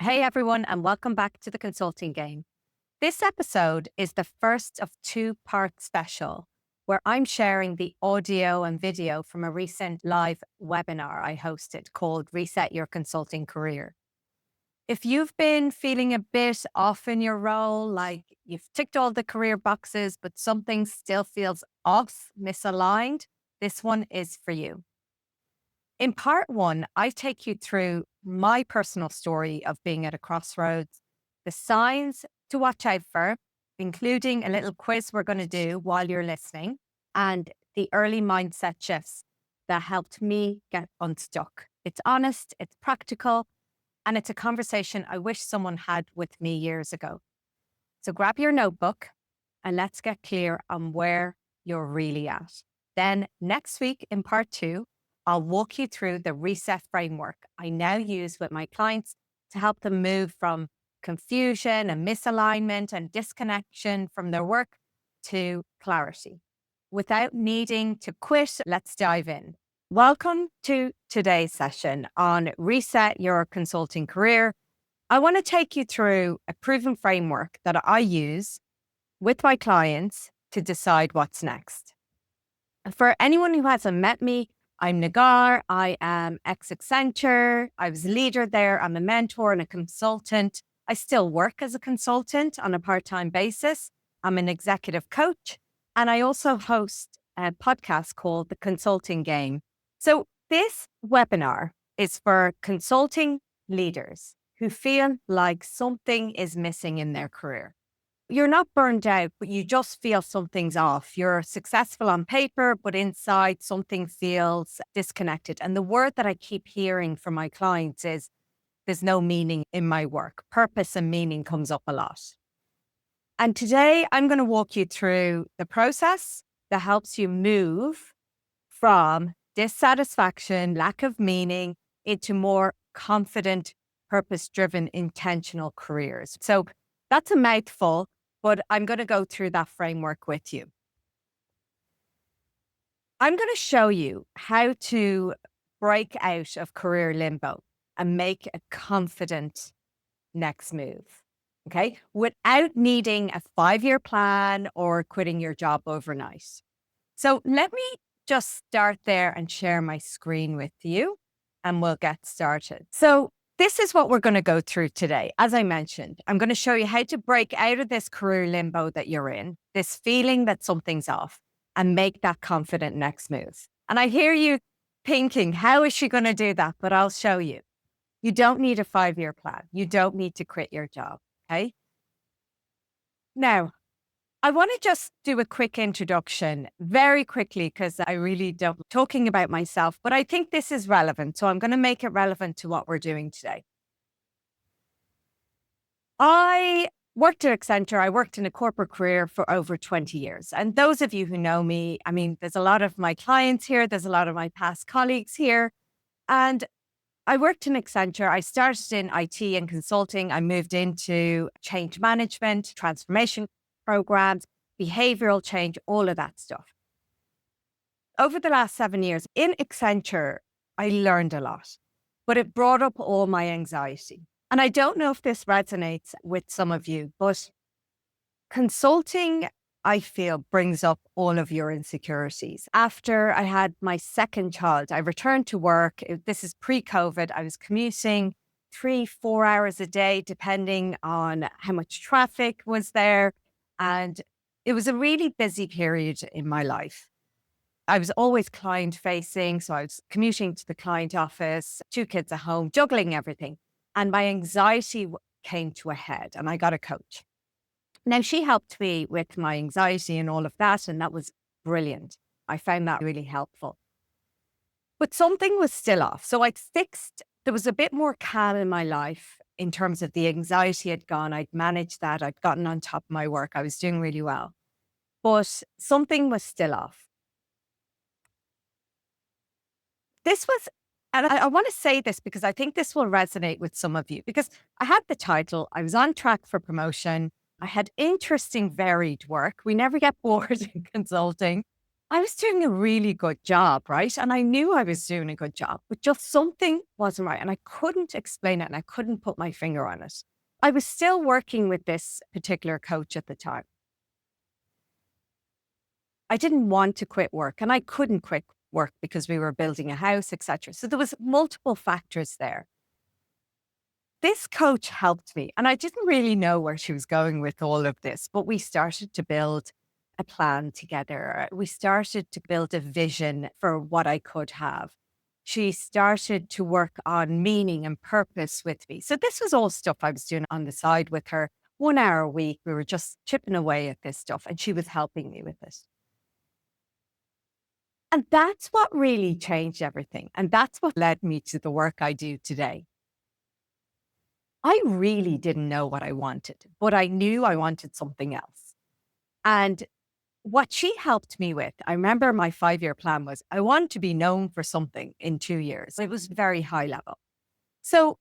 Hey everyone, and welcome back to the Consulting Game. This episode is the first of two-part special where I'm sharing the audio and video from a recent live webinar I hosted called Reset Your Consulting Career. If you've been feeling a bit off in your role, like you've ticked all the career boxes, but something still feels off, misaligned, this one is for you. In part one, I take you through my personal story of being at a crossroads, the signs to watch out for, including a little quiz we're going to do while you're listening, and the early mindset shifts that helped me get unstuck. It's honest, it's practical, and it's a conversation I wish someone had with me years ago. So grab your notebook and let's get clear on where you're really at. Then next week in part two, I'll walk you through the reset framework I now use with my clients to help them move from confusion and misalignment and disconnection from their work to clarity. Without needing to quit, let's dive in. Welcome to today's session on Reset Your Consulting Career. I want to take you through a proven framework that I use with my clients to decide what's next. For anyone who hasn't met me, I'm Nagar. I am ex-Accenture. I was a leader there. I'm a mentor and a consultant. I still work as a consultant on a part-time basis. I'm an executive coach, and I also host a podcast called The Consulting Game. So this webinar is for consulting leaders who feel like something is missing in their career. You're not burned out, but you just feel something's off. You're successful on paper, but inside something feels disconnected. And the word that I keep hearing from my clients is there's no meaning in my work. Purpose and meaning comes up a lot. And today I'm going to walk you through the process that helps you move from dissatisfaction, lack of meaning, into more confident, purpose-driven, intentional careers. So that's a mouthful, but I'm going to go through that framework with you. I'm going to show you how to break out of career limbo and make a confident next move, okay? Without needing a 5-year plan or quitting your job overnight. So let me just start there and share my screen with you, and we'll get started. So this is what we're going to go through today. As I mentioned, I'm going to show you how to break out of this career limbo that you're in, this feeling that something's off, and make that confident next move. And I hear you thinking, how is she going to do that? But I'll show you. You don't need a 5-year plan. You don't need to quit your job, okay? Now, I want to just do a quick introduction very quickly because I really don't talking about myself, but I think this is relevant. So I'm going to make it relevant to what we're doing today. I worked at Accenture. I worked in a corporate career for over 20 years. And those of you who know me, I mean, there's a lot of my clients here. There's a lot of my past colleagues here. And I worked in Accenture. I started in IT and consulting. I moved into change management, transformation programs, behavioral change, all of that stuff. Over the last 7 years in Accenture, I learned a lot, but it brought up all my anxiety. And I don't know if this resonates with some of you, but consulting, I feel, brings up all of your insecurities. After I had my second child, I returned to work. This is pre-COVID. I was commuting 3-4 hours a day, depending on how much traffic was there. And it was a really busy period in my life. I was always client facing. So I was commuting to the client office, 2 kids at home, juggling everything. And my anxiety came to a head, and I got a coach. Now, she helped me with my anxiety and all of that, and that was brilliant. I found that really helpful. But something was still off. So there was a bit more calm in my life in terms of the anxiety had gone. I'd managed that. I'd gotten on top of my work. I was doing really well. But something was still off. And I want to say this because I think this will resonate with some of you, because I had the title, I was on track for promotion. I had interesting, varied work. We never get bored in consulting. I was doing a really good job, right? And I knew I was doing a good job, but just something wasn't right. And I couldn't explain it and I couldn't put my finger on it. I was still working with this particular coach at the time. I didn't want to quit work and I couldn't quit work because we were building a house, etc. So there was multiple factors there. This coach helped me and I didn't really know where she was going with all of this, but we started to build a plan together. We started to build a vision for what I could have. She started to work on meaning and purpose with me. So this was all stuff I was doing on the side with her. 1 hour a week, we were just chipping away at this stuff and she was helping me with it. And that's what really changed everything. And that's what led me to the work I do today. I really didn't know what I wanted, but I knew I wanted something else. And what she helped me with, I remember my 5 year plan was I want to be known for something in 2 years. It was very high level. So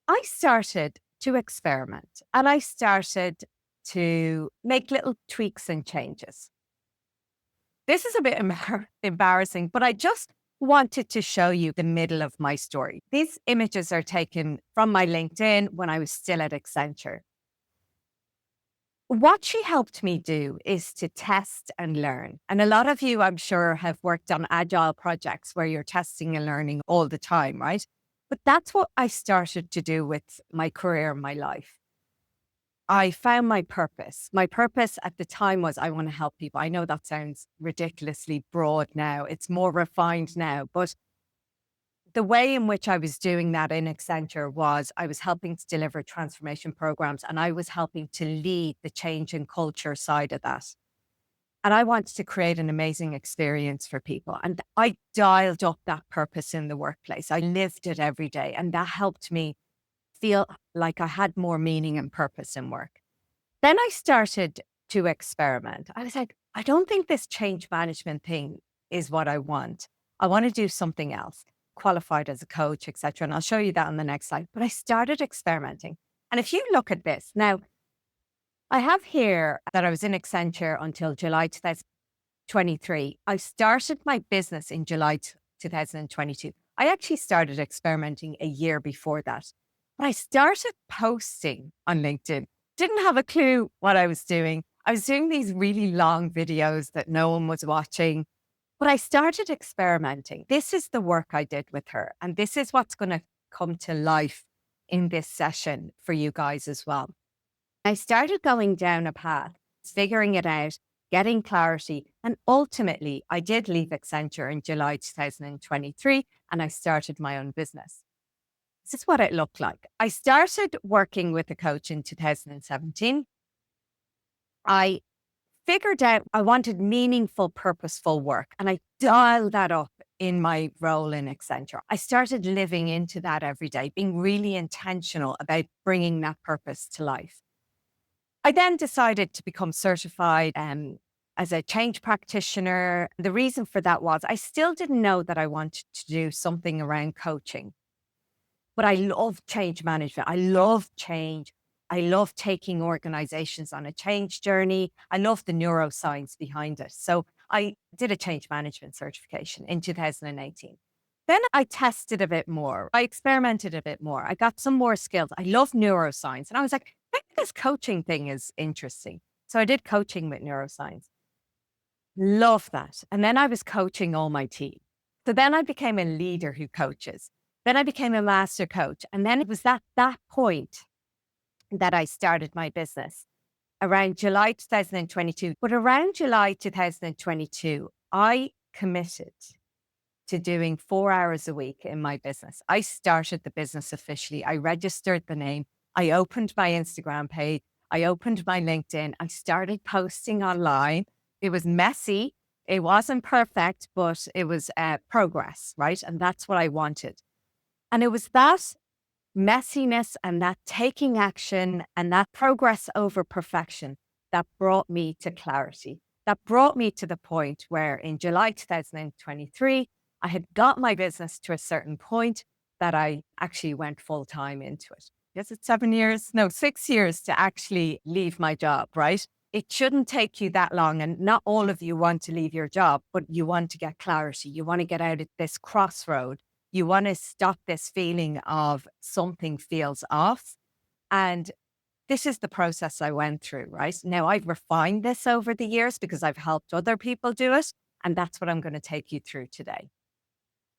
I started to experiment and I started to make little tweaks and changes. This is a bit embarrassing, but I just wanted to show you the middle of my story. These images are taken from my LinkedIn when I was still at Accenture. What she helped me do is to test and learn. And a lot of you, I'm sure, have worked on agile projects where you're testing and learning all the time, right? But that's what I started to do with my career and my life. I found my purpose. My purpose at the time was I want to help people. I know that sounds ridiculously broad now. It's more refined now. But the way in which I was doing that in Accenture was I was helping to deliver transformation programs and I was helping to lead the change in culture side of that. And I wanted to create an amazing experience for people. And I dialed up that purpose in the workplace. I lived it every day. And that helped me feel like I had more meaning and purpose in work. Then I started to experiment. I was like, I don't think this change management thing is what I want. I want to do something else, qualified as a coach, etc. And I'll show you that on the next slide. But I started experimenting. And if you look at this, now I have here that I was in Accenture until July 2023. I started my business in July 2022. I actually started experimenting a year before that. But I started posting on LinkedIn. Didn't have a clue what I was doing. I was doing these really long videos that no one was watching, but I started experimenting. This is the work I did with her. And this is what's going to come to life in this session for you guys as well. I started going down a path, figuring it out, getting clarity. And ultimately, I did leave Accenture in July 2023 and I started my own business. This is what it looked like. I started working with a coach in 2017. I figured out I wanted meaningful, purposeful work, and I dialed that up in my role in Accenture. I started living into that every day, being really intentional about bringing that purpose to life. I then decided to become certified as a change practitioner. The reason for that was I still didn't know that I wanted to do something around coaching. But I love change management. I love change. I love taking organizations on a change journey. I love the neuroscience behind it. So I did a change management certification in 2018. Then I tested a bit more. I experimented a bit more. I got some more skills. I love neuroscience. And I was like, I think this coaching thing is interesting. So I did coaching with neuroscience. Love that. And then I was coaching all my team. So then I became a leader who coaches. Then I became a master coach. And then it was at that point that I started my business around July 2022. But around July 2022, I committed to doing 4 hours a week in my business. I started the business officially. I registered the name. I opened my Instagram page. I opened my LinkedIn. I started posting online. It was messy. It wasn't perfect, but it was progress, right? And that's what I wanted. And it was that messiness and that taking action and that progress over perfection that brought me to clarity. That brought me to the point where in July 2023, I had got my business to a certain point that I actually went full time into it. Yes, it's 7 years, no, 6 years to actually leave my job, right? it shouldn't take you that long. And not all of you want to leave your job, but you want to get clarity. You want to get out at this crossroad. You want to stop this feeling of something feels off. And this is the process I went through, right? Now, I've refined this over the years because I've helped other people do it. And that's what I'm going to take you through today.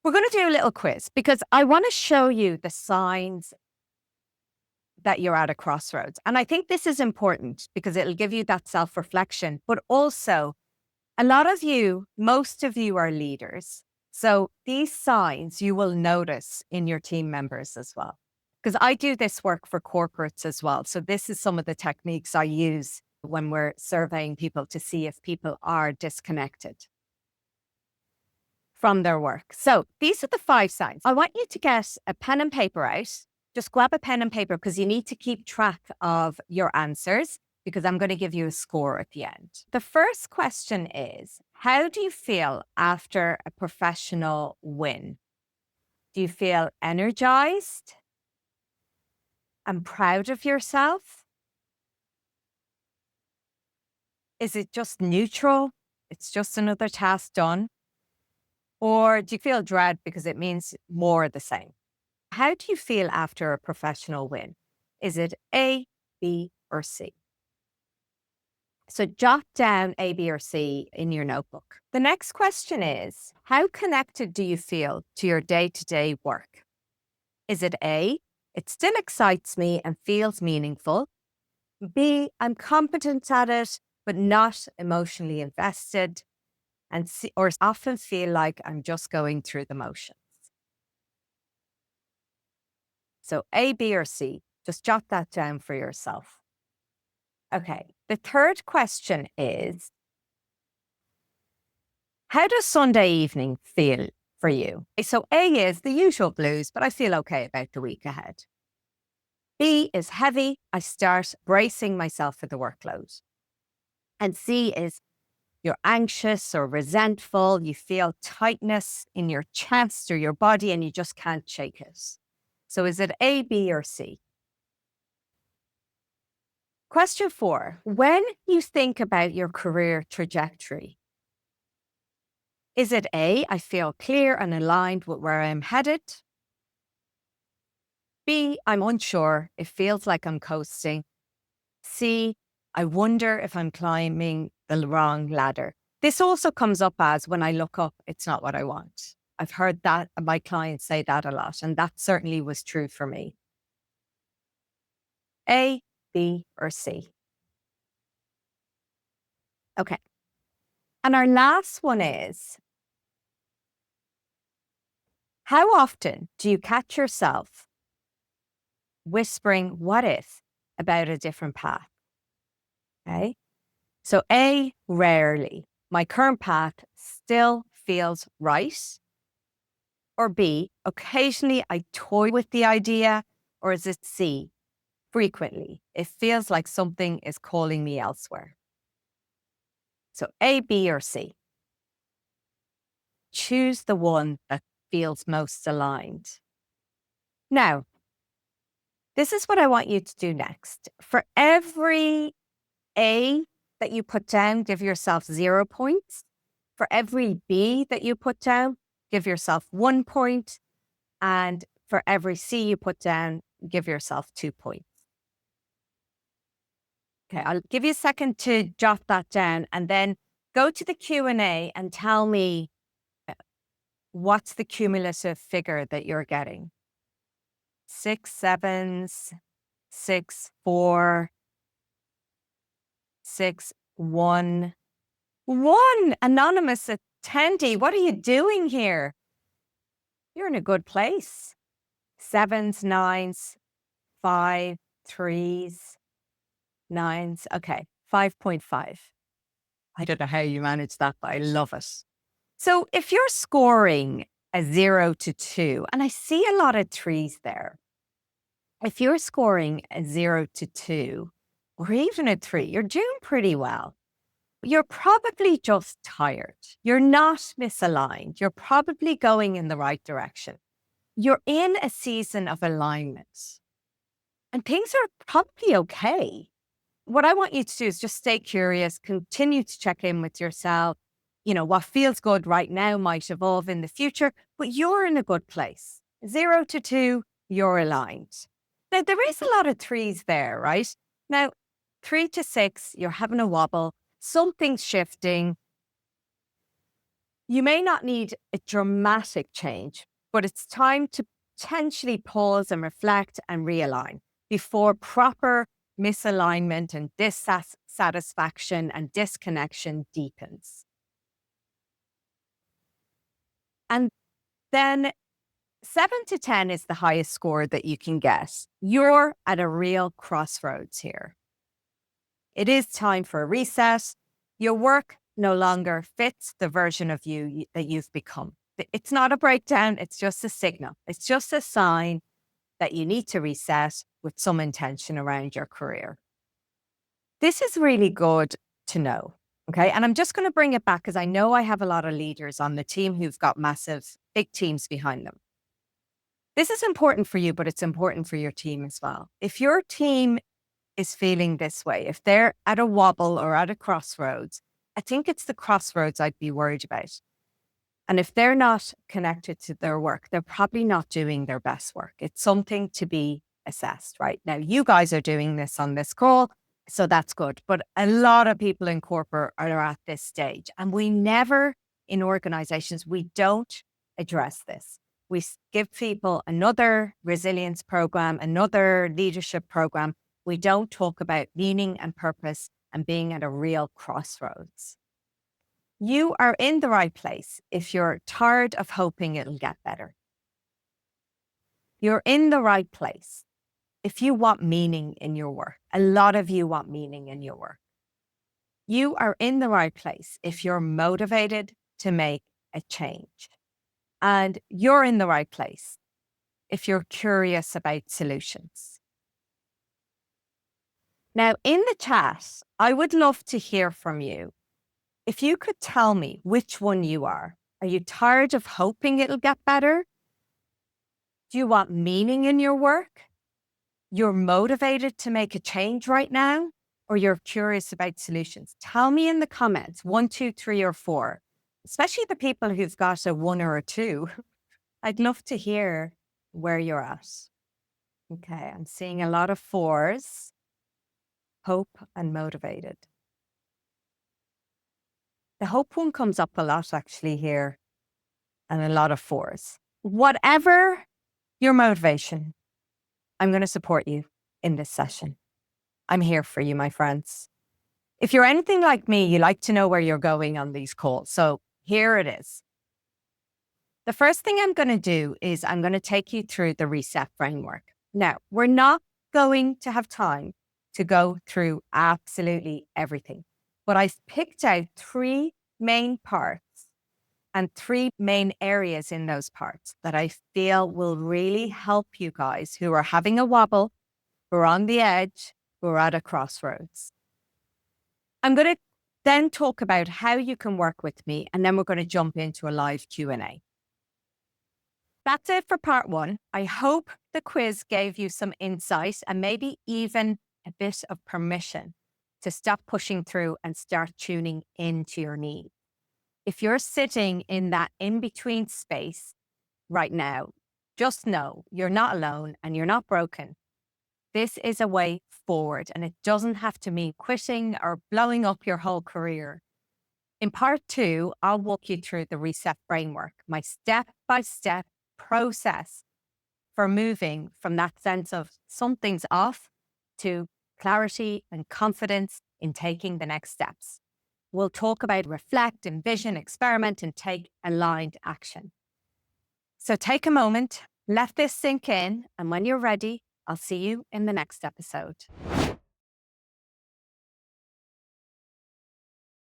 We're going to do a little quiz because I want to show you the signs that you're at a crossroads. And I think this is important because it'll give you that self-reflection, but also a lot of you, most of you are leaders. So these signs you will notice in your team members as well. Because I do this work for corporates as well. So this is some of the techniques I use when we're surveying people to see if people are disconnected from their work. So these are the 5 signs. I want you to get a pen and paper out. Just grab a pen and paper because you need to keep track of your answers because I'm going to give you a score at the end. The first question is, how do you feel after a professional win? Do you feel energized and proud of yourself? Is it just neutral? It's just another task done? Or do you feel dread because it means more of the same? How do you feel after a professional win? Is it A, B, or C? So jot down A, B, or C in your notebook. The next question is, how connected do you feel to your day-to-day work? Is it A, it still excites me and feels meaningful? B, I'm competent at it, but not emotionally invested? And C, or often feel like I'm just going through the motions? So A, B, or C, just jot that down for yourself. Okay, the third question is, how does Sunday evening feel for you? So A is the usual blues, but I feel okay about the week ahead. B is heavy. I start bracing myself for the workload. And C is you're anxious or resentful. You feel tightness in your chest or your body and you just can't shake it. So is it A, B, or C? Question 4. When you think about your career trajectory, is it A, I feel clear and aligned with where I'm headed? B, I'm unsure. It feels like I'm coasting. C, I wonder if I'm climbing the wrong ladder. This also comes up as when I look up, it's not what I want. I've heard that my clients say that a lot, and that certainly was true for me. A, B, or C? Okay. And our last one is, how often do you catch yourself whispering, what if, about a different path? Okay. So A, rarely. My current path still feels right. Or B, occasionally I toy with the idea. Or is it C, frequently? It feels like something is calling me elsewhere. So A, B, or C? Choose the one that feels most aligned. Now, this is what I want you to do next. For every A that you put down, give yourself 0 points. For every B that you put down, give yourself 1 point. And for every C you put down, give yourself 2 points. Okay, I'll give you a second to jot that down and then go to the Q&A and tell me what's the cumulative figure that you're getting. 6 sevens, 6, 4, 6, 1. 1, anonymous attendee. What are you doing here? You're in a good place. 7s, 9s, 5, 3s, 9s. Okay, 5.5. I don't know how you manage that, but I love it. So if you're scoring a 0 to 2, and I see a lot of 3s there. If you're scoring a 0 to 2, or even a 3, you're doing pretty well. You're probably just tired. You're not misaligned. You're probably going in the right direction. You're in a season of alignment and things are probably okay. what I want you to do is just stay curious, continue to check in with yourself. What feels good right now might evolve in the future, but you're in a good place. 0 to 2, you're aligned. Now, there is a lot of threes there, right? Now, 3 to 6, you're having a wobble, something's shifting. You may not need a dramatic change, but it's time to potentially pause and reflect and realign before proper misalignment and dissatisfaction and disconnection deepens. And then 7 to 10 is the highest score that you can get. You're at a real crossroads here. It is time for a reset. Your work no longer fits the version of you that you've become. It's not a breakdown, it's just a signal. It's just a sign that you need to reset with some intention around your career. This is really good to know. Okay. And I'm just going to bring it back because I know I have a lot of leaders on the team who've got massive, big teams behind them. This is important for you, but it's important for your team as well. If your team is feeling this way, if they're at a wobble or at a crossroads, I think it's the crossroads I'd be worried about. And if they're not connected to their work, they're probably not doing their best work. It's something to be assessed, right? Now, you guys are doing this on this call, so that's good. But a lot of people in corporate are at this stage. And we never, in organizations, we don't address this. We give people another resilience program, another leadership program. We don't talk about meaning and purpose and being at a real crossroads. You are in the right place if you're tired of hoping it'll get better. You're in the right place if you want meaning in your work. A lot of you want meaning in your work. You are in the right place if you're motivated to make a change. And you're in the right place if you're curious about solutions. Now, in the chat, I would love to hear from you. If you could tell me which one you are. Are you tired of hoping it'll get better? Do you want meaning in your work? You're motivated to make a change right now? Or you're curious about solutions? Tell me in the comments, 1, 2, 3, or 4, especially the people who've got a 1 or a 2. I'd love to hear where you're at. Okay, I'm seeing a lot of 4s, hope and motivated. The hope one comes up a lot actually here, and a lot of 4s. Whatever your motivation, I'm going to support you in this session. I'm here for you, my friends. If you're anything like me, you like to know where you're going on these calls. So here it is. The first thing I'm going to do is I'm going to take you through the reset framework. Now, we're not going to have time to go through absolutely everything, but I've picked out 3 main parts and 3 main areas in those parts that I feel will really help you guys who are having a wobble, who are on the edge, who are at a crossroads. I'm going to then talk about how you can work with me, and then we're going to jump into a live Q&A. That's it for part 1. I hope the quiz gave you some insight and maybe even a bit of permission to stop pushing through and start tuning into your needs. If you're sitting in that in-between space right now, just know you're not alone and you're not broken. This is a way forward, and it doesn't have to mean quitting or blowing up your whole career. In part 2, I'll walk you through the reset framework, my step-by-step process for moving from that sense of something's off to clarity and confidence in taking the next steps. We'll talk about reflect, envision, experiment, and take aligned action. So take a moment, let this sink in, and when you're ready, I'll see you in the next episode.